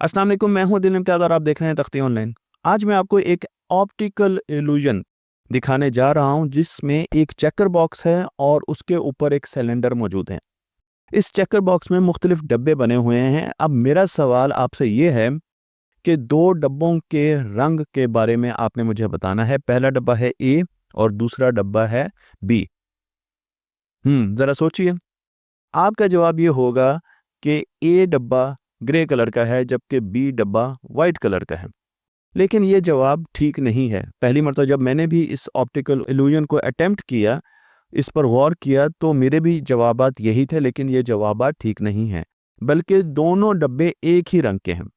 अस्सलाम वालेकुम, मैं हूं दिल इम्तियाज़ और आप देख रहे हैं तख्ती ऑनलाइन। आज मैं आपको एक ऑप्टिकल इल्यूजन दिखाने जा रहा हूं जिसमें एक चेकर बॉक्स है और उसके ऊपर एक सिलेंडर मौजूद है। इस चेकर बॉक्स में मुख्तलिफ डब्बे बने हुए हैं। अब मेरा सवाल आपसे ये है कि दो डब्बों के रंग के बारे में आपने मुझे बताना है। पहला डब्बा है ए और दूसरा डब्बा है बी। ज़रा सोचिए। आपका जवाब ये होगा कि ए डब्बा ग्रे कलर का है जबकि बी डब्बा वाइट कलर का है। लेकिन ये जवाब ठीक नहीं है। पहली मर्तबा जब मैंने भी इस ऑप्टिकल इल्यूजन को अटेम्प्ट किया, इस पर गौर किया, तो मेरे भी जवाबात यही थे, लेकिन ये जवाबात ठीक नहीं हैं। बल्कि दोनों डब्बे एक ही रंग के हैं।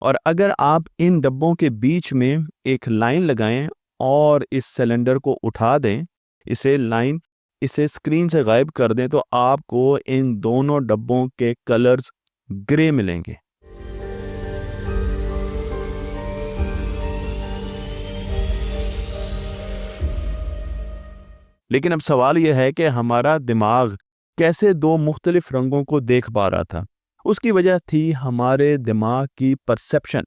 और अगर आप इन डब्बों के बीच में एक लाइन लगाएं और इस सिलेंडर को उठा दें, इसे स्क्रीन से गायब कर दें, तो आपको इन दोनों डब्बों के कलर्स ग्रे मिलेंगे। लेकिन अब सवाल यह है कि हमारा दिमाग कैसे दो मुख्तलिफ रंगों को देख पा रहा था। उसकी वजह थी हमारे दिमाग की परसेप्शन।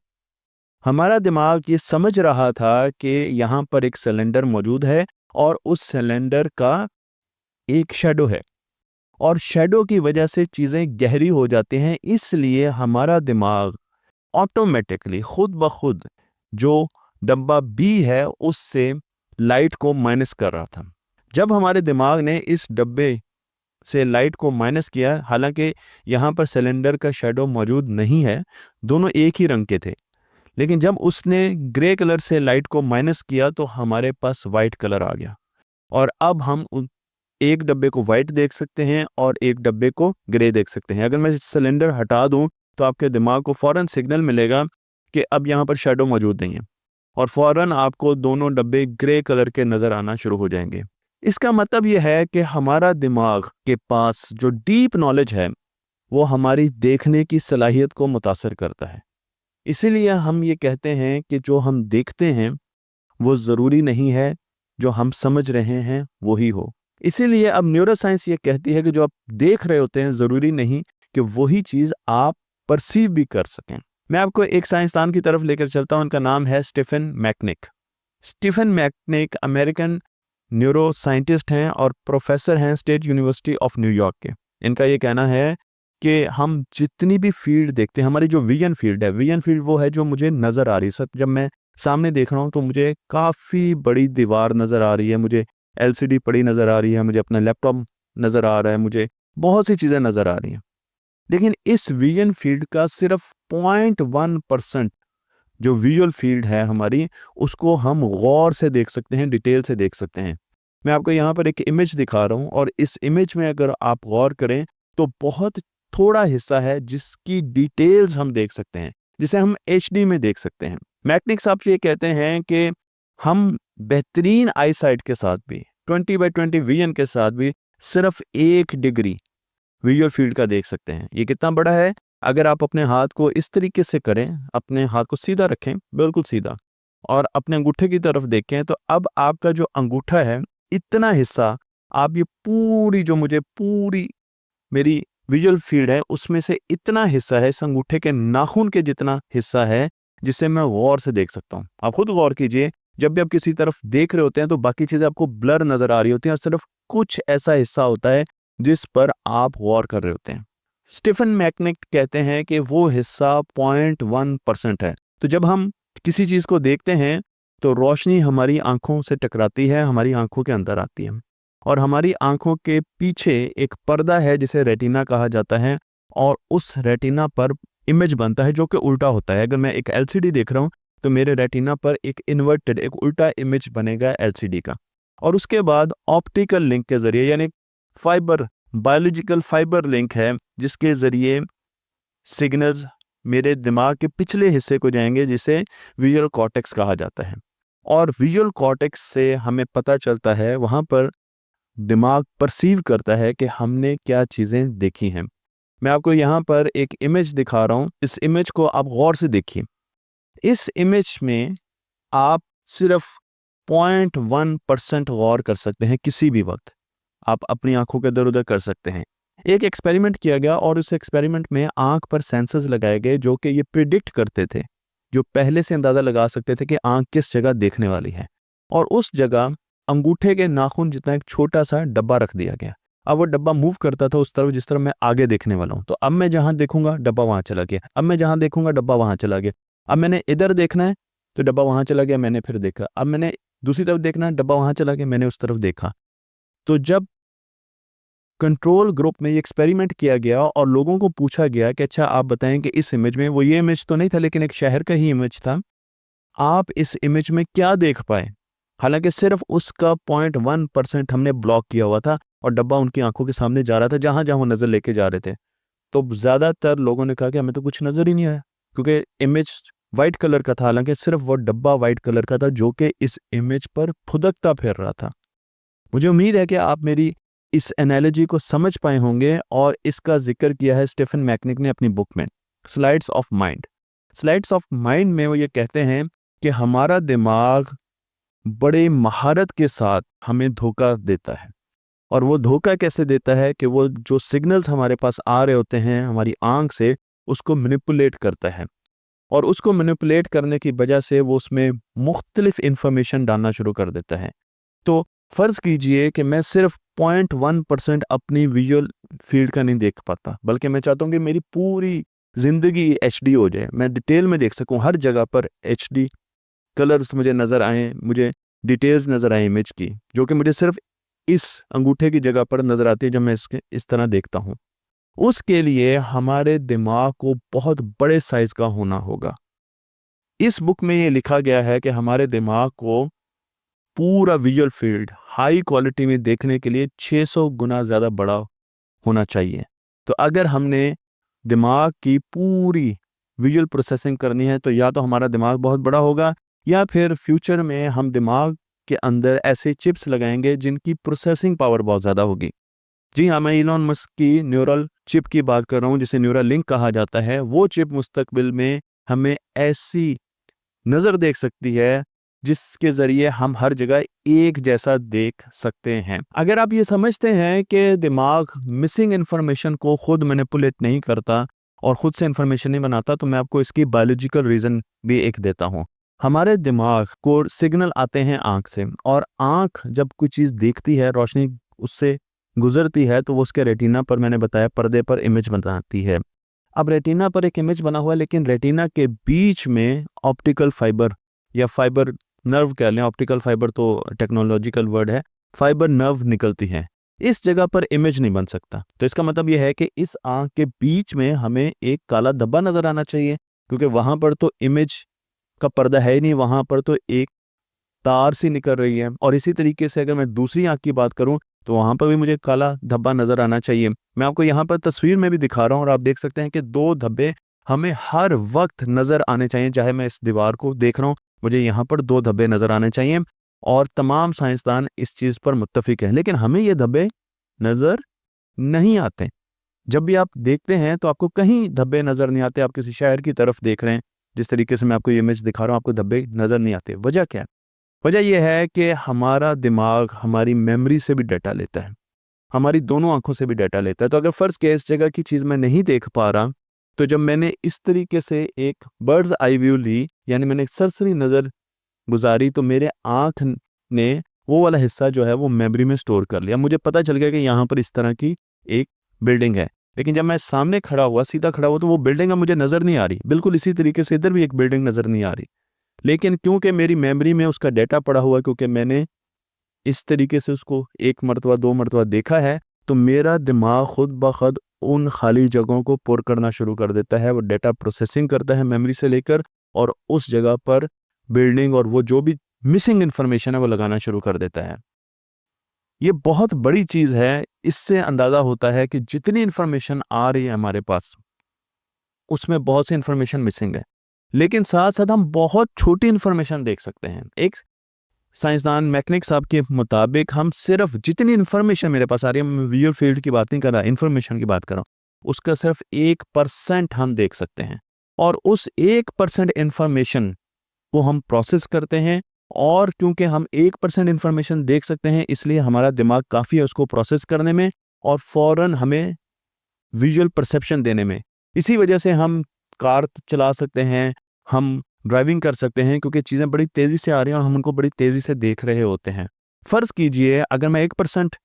हमारा दिमाग ये समझ रहा था कि यहाँ पर एक सिलेंडर मौजूद है और उस सिलेंडर का एक शैडो है, और शैडो की वजह से चीज़ें गहरी हो जाती हैं। इसलिए हमारा दिमाग ऑटोमेटिकली खुद ब खुद जो डब्बा बी है उससे लाइट को माइनस कर रहा था। जब हमारे दिमाग ने इस डब्बे से लाइट को माइनस किया, हालांकि यहाँ पर सिलेंडर का शैडो मौजूद नहीं है, दोनों एक ही रंग के थे, लेकिन जब उसने ग्रे कलर से लाइट को माइनस किया तो हमारे पास वाइट कलर आ गया। और अब हम एक डब्बे को वाइट देख सकते हैं और एक डब्बे को ग्रे देख सकते हैं। अगर मैं सिलेंडर हटा दूं तो आपके दिमाग को फ़ौरन सिग्नल मिलेगा कि अब यहाँ पर शैडो मौजूद नहीं है, और फ़ौरन आपको दोनों डब्बे ग्रे कलर के नज़र आना शुरू हो जाएंगे। इसका मतलब यह है कि हमारा दिमाग के पास जो डीप नॉलेज है वो हमारी देखने की सलाहियत को मुतासर करता है। इसीलिए हम ये कहते हैं कि जो हम देखते हैं वो ज़रूरी नहीं है जो हम समझ रहे हैं वही हो। इसीलिए अब न्यूरोसाइंस ये कहती है कि जो आप देख रहे होते हैं ज़रूरी नहीं कि वही चीज़ आप परसीव भी कर सकें। मैं आपको एक साइंसदान की तरफ लेकर चलता हूं। उनका नाम है Stephen Macknik. Stephen Macknik American neuroscientist हैं और प्रोफेसर हैं स्टेट यूनिवर्सिटी ऑफ न्यूयॉर्क के। इनका ये कहना है कि हम जितनी भी फील्ड देखते हैं, हमारी जो विजन फील्ड है, विजन फील्ड वो है जो मुझे नज़र आ रही है। सर, जब मैं सामने देख रहा हूँ तो मुझे काफ़ी बड़ी दीवार नज़र आ रही है, मुझे एलसीडी पड़ी नज़र आ रही है, मुझे अपना लैपटॉप नज़र आ रहा है, मुझे बहुत सी चीज़ें नज़र आ रही हैं। लेकिन इस विजन फील्ड का सिर्फ 0.1% जो विजुअल फील्ड है हमारी, उसको हम गौर से देख सकते हैं, डिटेल से देख सकते हैं। मैं आपको यहाँ पर एक इमेज दिखा रहा हूँ और इस इमेज में अगर आप गौर करें तो बहुत थोड़ा हिस्सा है जिसकी डिटेल्स हम देख सकते हैं, जिसे हम एचडी में देख सकते हैं। मैकनिक साहब ये कहते हैं कि हम बेहतरीन आई साइट के साथ भी, 20/20 विजन के साथ भी, सिर्फ 1 डिग्री विजुअल फील्ड का देख सकते हैं। ये कितना बड़ा है? अगर आप अपने हाथ को इस तरीके से करें, अपने हाथ को सीधा रखें, बिल्कुल सीधा, और अपने अंगूठे की तरफ देखें, तो अब आपका जो अंगूठा है, इतना हिस्सा, आप ये पूरी मेरी विजुअल फील्ड है उसमें से इतना हिस्सा है, इस अंगूठे के नाखून के जितना हिस्सा है, जिसे मैं गौर से देख सकता हूँ। आप खुद गौर कीजिए, जब भी आप किसी तरफ देख रहे होते हैं तो बाकी चीज़ें आपको ब्लर नज़र आ रही होती हैं और सिर्फ कुछ ऐसा हिस्सा होता है जिस पर आप गौर कर रहे होते हैं। स्टीफन मैकनिक कहते हैं कि वो हिस्सा 0.1% है। तो जब हम किसी चीज़ को देखते हैं तो रोशनी हमारी आंखों से टकराती है, हमारी आंखों के अंदर आती है, और हमारी आंखों के पीछे एक पर्दा है जिसे रेटिना कहा जाता है, और उस रेटिना पर इमेज बनता है जो कि उल्टा होता है। अगर मैं एक एलसीडी देख रहा हूँ तो मेरे रेटिना पर एक इन्वर्टेड, एक उल्टा इमेज बनेगा एलसीडी का, और उसके बाद ऑप्टिकल लिंक के जरिए, यानी बायोलॉजिकल फाइबर लिंक है जिसके ज़रिए सिग्नल्स मेरे दिमाग के पिछले हिस्से को जाएंगे जिसे विजुअल कॉर्टेक्स कहा जाता है। और विजुअल कॉर्टेक्स से हमें पता चलता है, वहाँ पर दिमाग परसीव करता है कि हमने क्या चीज़ें देखी हैं। मैं आपको यहाँ पर एक इमेज दिखा रहा हूँ। इस इमेज को आप गौर से देखिए। इस इमेज में आप सिर्फ 0.1% गौर कर सकते हैं किसी भी वक्त। आप अपनी आंखों के इधर उधर कर सकते हैं। एक एक्सपेरिमेंट किया गया और उस एक्सपेरिमेंट में आंख पर सेंसर्स लगाए गए जो कि ये प्रिडिक्ट करते थे, जो पहले से अंदाज़ा लगा सकते थे कि आंख किस जगह देखने वाली है, और उस जगह अंगूठे के नाखून जितना एक छोटा सा डब्बा रख दिया गया। अब वो डब्बा मूव करता था उस तरफ जिस तरफ मैं आगे देखने वाला हूँ। तो अब मैं जहाँ देखूंगा डब्बा वहाँ चला गया, अब मैं जहाँ देखूंगा डब्बा वहाँ चला गया। अब मैंने इधर देखना है तो डब्बा वहाँ चला गया, मैंने फिर देखा। अब मैंने दूसरी तरफ देखना है, डब्बा वहाँ चला गया, मैंने उस तरफ देखा। तो जब कंट्रोल ग्रुप में ये एक्सपेरिमेंट किया गया और लोगों को पूछा गया कि अच्छा आप बताएं कि इस इमेज में, वो ये इमेज तो नहीं था लेकिन एक शहर का ही इमेज था, आप इस इमेज में क्या देख पाए? हालांकि सिर्फ उसका 0.1% हमने ब्लॉक किया हुआ था और डब्बा उनकी आंखों के सामने जा रहा था जहां जहां वो नजर लेके जा रहे थे। तो ज्यादातर लोगों ने कहा कि हमें तो कुछ नजर ही नहीं आया क्योंकि इमेज वाइट कलर का था, हालांकि सिर्फ वो डब्बा वाइट कलर का था जो कि इस इमेज पर फुदकता फिर रहा था। मुझे उम्मीद है कि आप मेरी इस एनालॉजी को समझ पाए होंगे और इसका जिक्र किया है स्टीफन मैकनिक ने अपनी बुक में slides of mind. Slides of mind में वो ये कहते हैं कि हमारा दिमाग बड़े महारत के साथ हमें धोखा देता है। और वो धोखा कैसे देता है कि वो जो सिग्नल्स हमारे पास आ रहे होते हैं हमारी आंख से, उसको मैनिपुलेट करता है, और उसको मैनिपुलेट करने की वजह से वो उसमें मुख्तलिफ इंफॉर्मेशन डालना शुरू कर देता है। तो फर्ज कीजिए कि मैं सिर्फ 0.1% अपनी विजुअल फील्ड का नहीं देख पाता, बल्कि मैं चाहता हूँ कि मेरी पूरी जिंदगी HD हो जाए, मैं डिटेल में देख सकूँ, हर जगह पर HD कलर्स मुझे नज़र आए, मुझे डिटेल्स नज़र आए इमेज की, जो कि मुझे सिर्फ इस अंगूठे की जगह पर नज़र आती है जब मैं इसके इस तरह देखता हूँ। उसके लिए हमारे दिमाग को बहुत बड़े साइज का होना होगा। इस बुक में ये लिखा गया है कि हमारे दिमाग को पूरा विजुअल फील्ड हाई क्वालिटी में देखने के लिए 600 गुना ज़्यादा बड़ा होना चाहिए। तो अगर हमने दिमाग की पूरी विजुअल प्रोसेसिंग करनी है तो या तो हमारा दिमाग बहुत बड़ा होगा या फिर फ्यूचर में हम दिमाग के अंदर ऐसे चिप्स लगाएंगे जिनकी प्रोसेसिंग पावर बहुत ज़्यादा होगी। जी हाँ, मैं इलॉन मस्क की न्यूरल चिप की बात कर रहा हूँ जिसे न्यूरल लिंक कहा जाता है। वो चिप मुस्तकबिल में हमें ऐसी नज़र देख सकती है जिसके ज़रिए हम हर जगह एक जैसा देख सकते हैं। अगर आप ये समझते हैं कि दिमाग मिसिंग इन्फॉर्मेशन को खुद मैनिपुलेट नहीं करता और खुद से इन्फॉर्मेशन नहीं बनाता, तो मैं आपको इसकी बायोलॉजिकल रीज़न भी एक देता हूँ। हमारे दिमाग को सिग्नल आते हैं आँख से, और आँख जब कोई चीज़ देखती है, रोशनी उससे गुजरती है, तो वो उसके रेटिना पर, मैंने बताया, पर्दे पर इमेज बनाती है। अब रेटिना पर एक इमेज बना हुआ है, लेकिन रेटिना के बीच में ऑप्टिकल फाइबर या फाइबर नर्व कह लें, ऑप्टिकल फाइबर तो टेक्नोलॉजिकल वर्ड है, फाइबर नर्व निकलती है। इस जगह पर इमेज नहीं बन सकता। तो इसका मतलब यह है कि इस आंख के बीच में हमें एक काला धब्बा नजर आना चाहिए, क्योंकि वहां पर तो इमेज का पर्दा है ही नहीं, वहां पर तो एक तार सी निकल रही है। और इसी तरीके से अगर मैं दूसरी आंख की बात करूं तो वहां पर भी मुझे काला धब्बा नजर आना चाहिए। मैं आपको यहाँ पर तस्वीर में भी दिखा रहा हूँ और आप देख सकते हैं कि दो धब्बे हमें हर वक्त नजर आने चाहिए। चाहे मैं इस दीवार को देख रहा हूँ, मुझे यहाँ पर दो धब्बे नजर आने चाहिए, और तमाम साइंसदान इस चीज पर मुत्तफिक हैं। लेकिन हमें ये धब्बे नजर नहीं आते। जब भी आप देखते हैं तो आपको कहीं धब्बे नजर नहीं आते। आप किसी शहर की तरफ देख रहे हैं, जिस तरीके से मैं आपको ये इमेज दिखा रहा हूँ, आपको धब्बे नजर नहीं आते। वजह क्या है? वजह यह है कि हमारा दिमाग हमारी मेमोरी से भी डाटा लेता है, हमारी दोनों आंखों से भी डाटा लेता है। तो अगर फर्ज के इस जगह की चीज़ मैं नहीं देख पा रहा, तो जब मैंने इस तरीके से एक बर्ड्स आई व्यू ली, यानी मैंने एक सरसरी नज़र गुजारी, तो मेरे आँख ने वो वाला हिस्सा जो है वो मेमोरी में स्टोर कर लिया। मुझे पता चल गया कि यहाँ पर इस तरह की एक बिल्डिंग है। लेकिन जब मैं सामने खड़ा हुआ, सीधा खड़ा हुआ, तो वो बिल्डिंग अब मुझे नज़र नहीं आ रही। बिल्कुल इसी तरीके से इधर भी एक बिल्डिंग नज़र नहीं आ रही। लेकिन क्योंकि मेरी मेमोरी में उसका डाटा पड़ा हुआ, क्योंकि मैंने इस तरीके से उसको एक मरतबा, दो मरतबा देखा है, तो मेरा दिमाग खुद ब खुद उन खाली जगहों को पुर करना शुरू कर देता है। वो डाटा प्रोसेसिंग करता है मेमोरी से लेकर, और उस जगह पर बिल्डिंग और वो जो भी मिसिंग इन्फॉर्मेशन है वो लगाना शुरू कर देता है। ये बहुत बड़ी चीज़ है। इससे अंदाज़ा होता है कि जितनी इन्फॉर्मेशन आ रही है हमारे पास, उसमें बहुत सी इन्फॉर्मेशन मिसिंग है। लेकिन साथ साथ हम बहुत छोटी इन्फॉर्मेशन देख सकते हैं। एक साइंसदान मैकनिक साहब के मुताबिक हम सिर्फ जितनी इन्फॉर्मेशन मेरे पास आ रही है, मैं विजुअल फील्ड की बात नहीं कर रहा, इन्फॉर्मेशन की बात कर रहा हूँ, उसका सिर्फ 1% हम देख सकते हैं। और उस 1% इन्फॉर्मेशन को हम प्रोसेस करते हैं, और क्योंकि हम 1% इन्फॉर्मेशन देख सकते हैं, इसलिए हमारा दिमाग काफ़ी है उसको प्रोसेस करने में, और फौरन हमें विजुअल परसेप्शन देने में। इसी वजह से हम कार चला सकते हैं, हम ड्राइविंग कर सकते हैं, क्योंकि चीज़ें बड़ी तेज़ी से आ रही हैं और हम उनको बड़ी तेज़ी से देख रहे होते हैं। फ़र्ज़ कीजिए अगर मैं 1%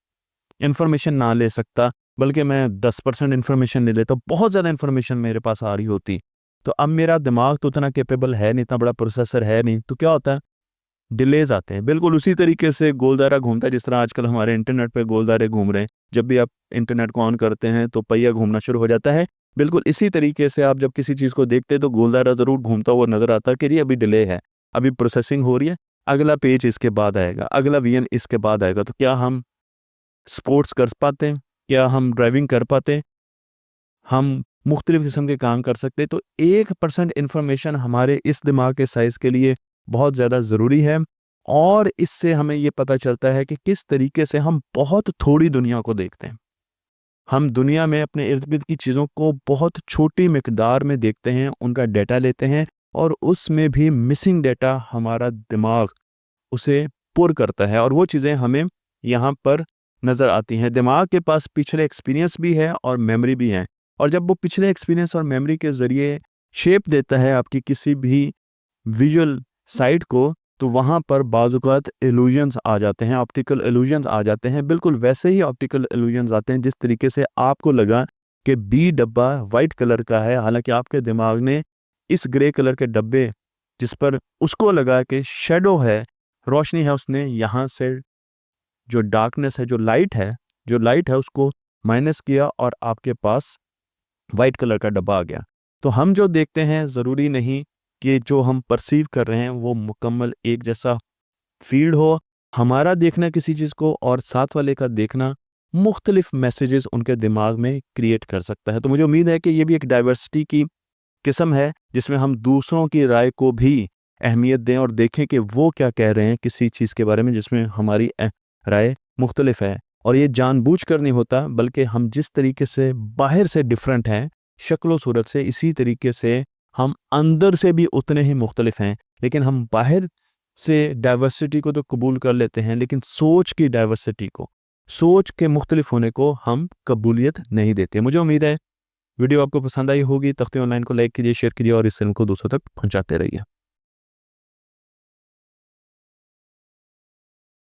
इन्फॉर्मेशन ना ले सकता, बल्कि मैं 10% इन्फॉर्मेशन ले लेता, बहुत ज़्यादा इन्फॉर्मेशन मेरे पास आ रही होती, तो अब मेरा दिमाग तो उतना कैपेबल है नहीं, इतना बड़ा प्रोसेसर है नहीं, तो क्या होता है, डिलेज़ आते हैं। बिल्कुल उसी तरीके से गोलदारा घूमता है जिस तरह आजकल हमारे इंटरनेट पे गोलदारे घूम रहे हैं। जब भी आप इंटरनेट को ऑन करते हैं तो पहिया घूमना शुरू हो जाता है। बिल्कुल इसी तरीके से आप जब किसी चीज़ को देखते हैं तो गोलदारा ज़रूर घूमता हुआ नज़र आता है कि ये अभी डिले है, अभी प्रोसेसिंग हो रही है, अगला पेज इसके बाद आएगा, अगला वीएन इसके बाद आएगा। तो क्या हम स्पोर्ट्स कर पाते हैं? क्या हम ड्राइविंग कर पाते हैं? हम मुख्तलिफ़ किस्म के काम कर सकते हैं। तो 1% इन्फॉर्मेशन हमारे इस दिमाग के साइज़ के लिए बहुत ज़्यादा ज़रूरी है और इससे हमें ये पता चलता है कि किस तरीके से हम बहुत थोड़ी दुनिया को देखते हैं। हम दुनिया में अपने इर्द-गिर्द की चीज़ों को बहुत छोटी मिकदार में देखते हैं, उनका डेटा लेते हैं और उसमें भी मिसिंग डेटा हमारा दिमाग उसे पुर करता है और वो चीज़ें हमें यहाँ पर नज़र आती हैं। दिमाग के पास पिछले एक्सपीरियंस भी है और मेमोरी भी है और जब वो पिछले एक्सपीरियंस और मेमोरी के ज़रिए शेप देता है आपकी किसी भी विजुअल साइट को, तो वहाँ पर बाज़-औक़ात इल्यूजन्स आ जाते हैं, ऑप्टिकल इल्यूजन्स आ जाते हैं। बिल्कुल वैसे ही ऑप्टिकल इल्यूजन्स आते हैं जिस तरीके से आपको लगा कि बी डब्बा वाइट कलर का है, हालाँकि आपके दिमाग ने इस ग्रे कलर के डब्बे जिस पर उसको लगा कि शैडो है, रोशनी है, उसने यहाँ से जो डार्कनेस है, जो लाइट है उसको माइनस किया और आपके पास वाइट कलर का डब्बा आ गया। तो हम जो देखते हैं ज़रूरी नहीं कि जो हम परसीव कर रहे हैं वो मुकम्मल एक जैसा फ़ील्ड हो। हमारा देखना किसी चीज़ को और साथ वाले का देखना मुख्तलिफ़ मैसेजेस उनके दिमाग में क्रिएट कर सकता है। तो मुझे उम्मीद है कि ये भी एक डाइवर्सिटी की किस्म है जिसमें हम दूसरों की राय को भी अहमियत दें और देखें कि वो क्या कह रहे हैं किसी चीज़ के बारे में जिसमें हमारी राय मुख्तलिफ है। और ये जानबूझकर नहीं होता, बल्कि हम जिस तरीके से बाहर से डिफरेंट हैं शक्ल सूरत से, इसी तरीके से हम अंदर से भी उतने ही मुख्तलिफ हैं। लेकिन हम बाहर से डाइवर्सिटी को तो कबूल कर लेते हैं, लेकिन सोच की डाइवर्सिटी को, सोच के मुख्तलिफ होने को हम कबूलियत नहीं देते। मुझे उम्मीद है वीडियो आपको पसंद आई होगी। तख्ती ऑनलाइन को लाइक कीजिए, शेयर कीजिए और इस फिल्म को दूसरों तक पहुंचाते रहिए।